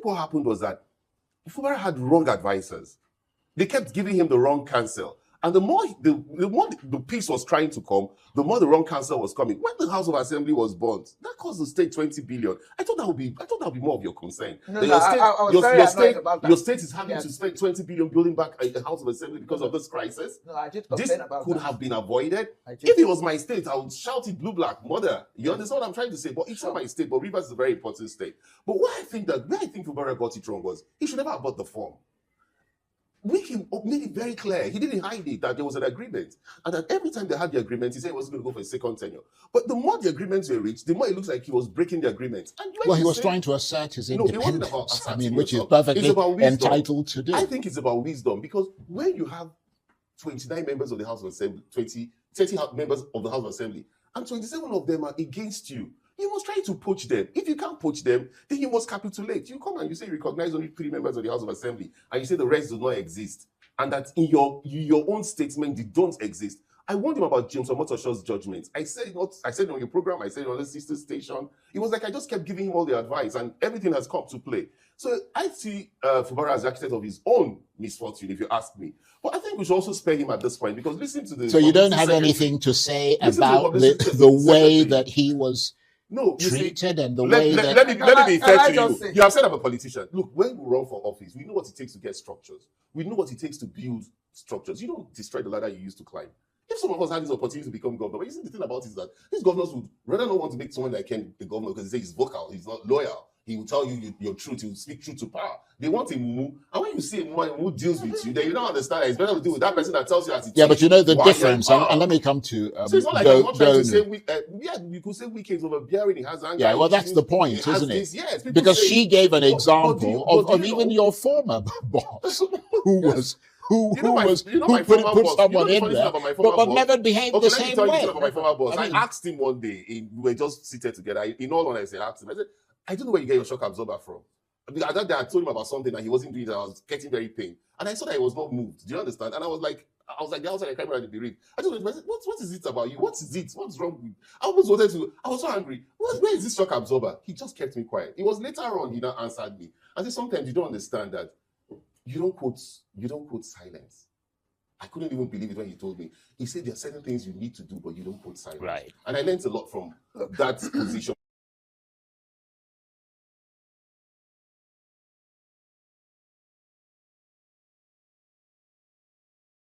what happened was that Fubara had wrong advisors. They kept giving him the wrong counsel. And the more the peace was trying to come, the more the wrong counsel was coming. When the House of Assembly was burnt, that cost the state 20 billion. I thought that would be more of your concern. No, I was very annoyed about that. Your state is having to spend 20 billion building back a House of Assembly because of this crisis. No, I did complain about that. This could have been avoided. If it was my state, I would shout it blue, black, mother. You understand what I'm trying to say? But it's not my state, but Rivers is a very important state. But where I think Fubara got it wrong was he should never have bought the form. He made it very clear. He didn't hide it, that there was an agreement. And that every time they had the agreement, he said he wasn't going to go for a second tenure. But the more the agreements were reached, the more it looks like he was breaking the agreement. Well, he was trying to assert his independence. Which is perfectly entitled to do. I think it's about wisdom, because when you have 29 members of the House of Assembly, 30 members of the House of Assembly, and 27 of them are against you, you must try to poach them. If you can't poach them, then you must capitulate. You come and you say you recognize only 3 members of the House of Assembly, and you say the rest do not exist, and that in your own statement they don't exist. I warned him about James Omotoshaw's judgment. I said it on your program, I said it on the sister station. It was like I just kept giving him all the advice, and everything has come to play. So I see Fubara as the architect of his own misfortune, if you ask me. But I think we should also spare him at this point, because listen to the... So you don't have anything to say about the way that he was... No, treated and the way that... Let me be fair to you. You have said I'm a politician. Look, when we run for office, we know what it takes to get structures. We know what it takes to build structures. You don't destroy the ladder you used to climb. If some of us had this opportunity to become governor, but you see, the thing about it is that these governors would rather not want to make someone like Ken the governor, because they say he's vocal, he's not loyal. He will tell you your truth. He will speak truth to power. They want a mumu. And when you see a mumu who deals with you, then you don't understand that it's better to deal with that person that tells you as it is. Yeah, but you know the difference. And let me come to... so it's not like I'm not trying to say... you could say weekends over bearing has anger. Yeah, well, that's the point, isn't it? Yes, because she gave an example of even your former boss, who put someone in there, but never behaved the same way. Let me tell you about my former boss. I asked him one day, we were just seated together. In all honesty, I asked him, I said, I don't know where you get your shock absorber from. Because at that day, I told him about something and he wasn't doing it. I was getting very pain. And I saw that he was not moved. Do you understand? And I was like, the outside, I came around the bereaved. I just went, what is it about you? What is it? What's wrong with you? I was so angry. Where is this shock absorber? He just kept me quiet. It was later on he now answered me. I said, sometimes you don't understand that you don't quote silence. I couldn't even believe it when he told me. He said there are certain things you need to do, but you don't quote silence. Right. And I learned a lot from that position.